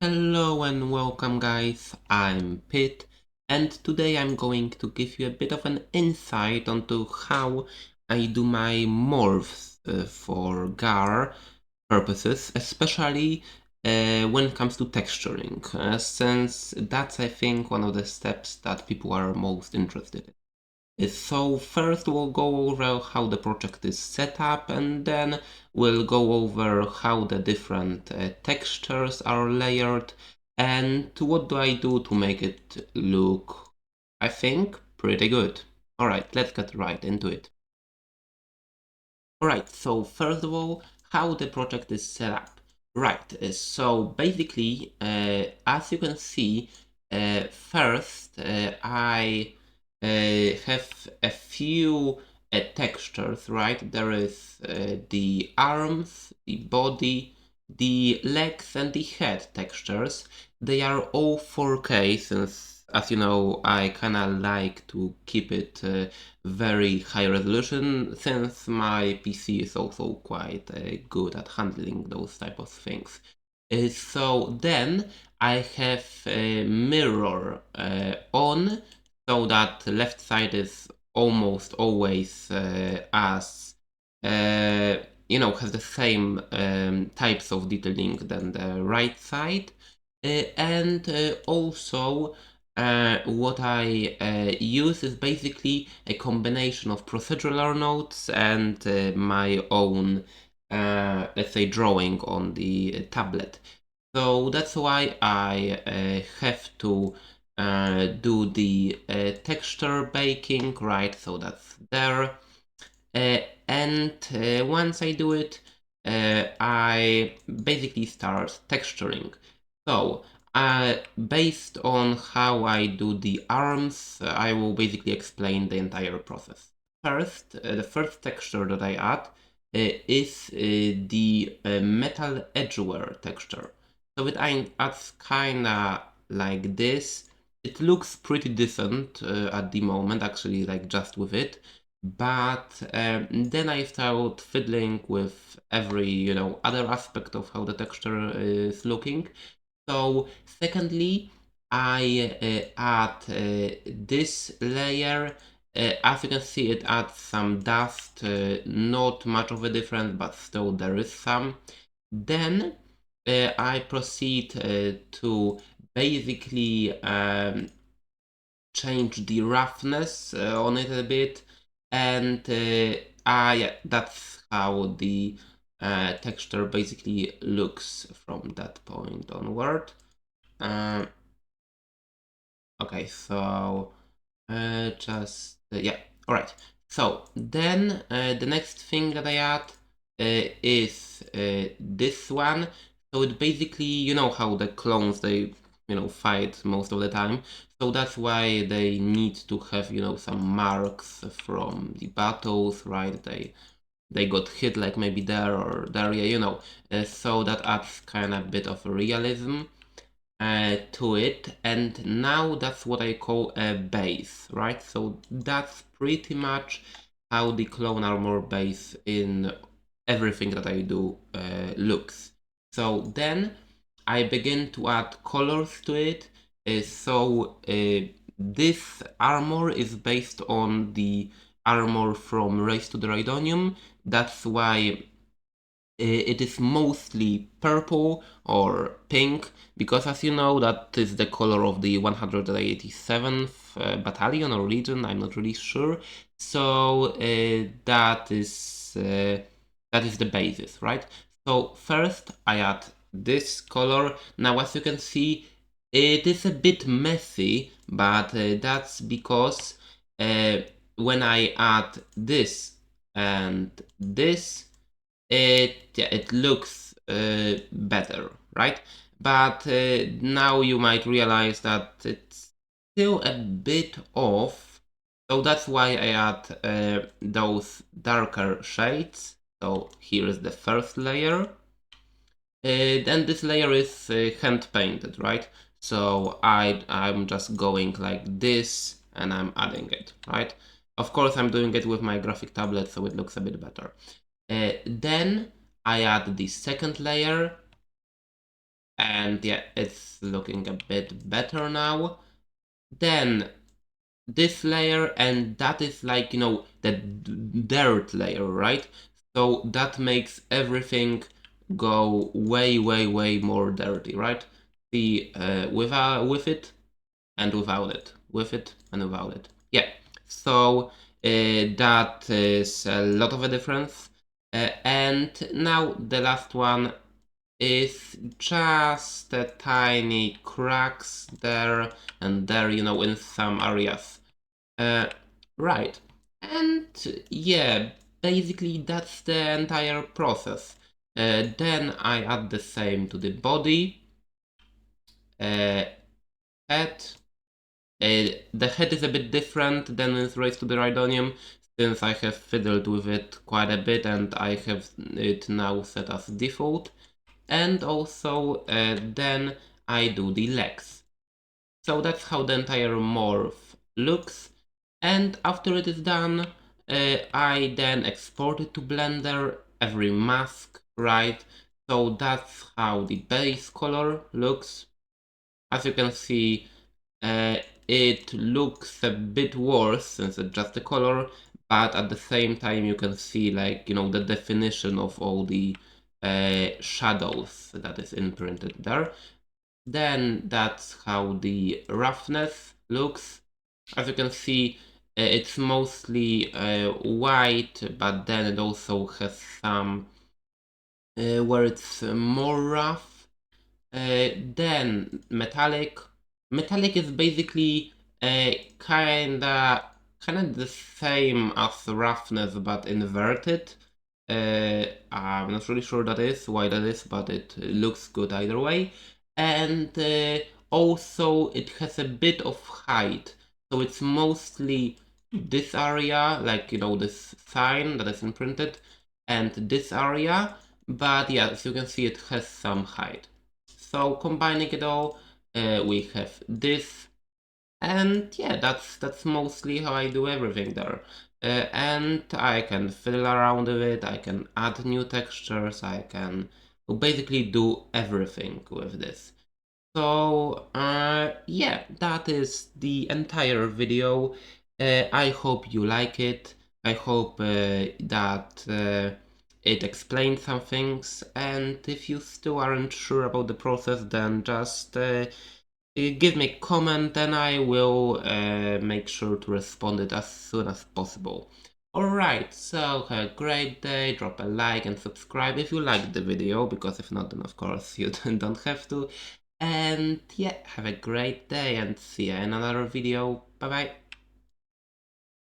Hello and welcome guys, I'm Pit, and today I'm going to give you a bit of an insight onto how I do my morphs for GAR purposes, especially when it comes to texturing, since that's I think one of the steps that people are most interested in. So first we'll go over how the project is set up, and then we'll go over how the different textures are layered and what do I do to make it look, I think, pretty good. Alright, let's get right into it. Alright, so first of all, how the project is set up. Right, so basically, as you can see, first I have a few textures, right? There is the arms, the body, the legs and the head textures. They are all 4K since, as you know, I kinda like to keep it very high resolution since my PC is also quite good at handling those type of things. So then I have a mirror on, so that left side is almost always as has the same types of detailing than the right side, and also what I use is basically a combination of procedural notes and my own let's say drawing on the tablet. So that's why I have to do the texture baking, right? So that's there. And once I do it, I basically start texturing. So based on how I do the arms, I will basically explain the entire process. First, the first texture that I add is the metal edgeware texture. So it adds kinda like this. It looks pretty decent at the moment, actually, like just with it. But then I start fiddling with every, other aspect of how the texture is looking. So secondly, I add this layer. As you can see, it adds some dust, not much of a difference, but still there is some. Then I proceed to basically change the roughness on it a bit, and yeah, that's how the texture basically looks from that point onward. Okay, so yeah, all right. So then the next thing that I add is this one. So it basically, you know how the clones, they fight most of the time. So that's why they need to have some marks from the battles, right? They got hit like maybe there or there, yeah, so that adds kind of bit of realism to it, and now that's what I call a base, right? So that's pretty much how the clone armor base in everything that I do looks. So then I begin to add colors to it. This armor is based on the armor from Race To The Rhydonium. That's why it is mostly purple or pink, because as you know, that is the color of the 187th battalion or legion, I'm not really sure. So that is the basis, right? So first I add this color. Now as you can see, it is a bit messy, but that's because when I add this and this, it looks better, right? But now you might realize that it's still a bit off. So that's why I add those darker shades. So here is the first layer. Then this layer is hand painted, right? So I'm just going like this and I'm adding it, right? Of course, I'm doing it with my graphic tablet, so it looks a bit better. Then I add the second layer, And yeah, it's looking a bit better now. Then this layer, and that is like, you know, the dirt layer, right? So that makes everything go way, way, way more dirty, right? See, with it and without it, with it and without it. Yeah, so that is a lot of a difference. And now the last one is just a tiny cracks there and there, you know, in some areas. Right. And yeah, basically that's the entire process. Then I add the same to the body, head. The head is a bit different than with Race to the Rhydonium, since I have fiddled with it quite a bit and I have it now set as default. And also then I do the legs. So that's how the entire morph looks. And after it is done, I then export it to Blender, every mask, right? So that's how the base color looks. As you can see, it looks a bit worse since it's just the color, but at the same time you can see, like, you know, the definition of all the shadows that is imprinted there. Then that's how the roughness looks. As you can see, it's mostly white, but then it also has some where it's more rough. Then metallic. Metallic is basically kinda the same as roughness but inverted. I'm not really sure why that is, but it looks good either way. And also it has a bit of height, so it's mostly this area, like, you know, this sign that is imprinted, and this area. But yeah, as you can see, it has some height. So combining it all, we have this, and yeah, that's mostly how I do everything there. And I can fiddle around with it, I can add new textures, I can basically do everything with this. So yeah, that is the entire video. I hope you like it. I hope that it explained some things, and if you still aren't sure about the process, then just give me a comment and I will make sure to respond it as soon as possible. Alright, so have a great day, drop a like and subscribe if you liked the video, because if not, then of course you don't have to. And yeah, have a great day and see you in another video. Bye bye.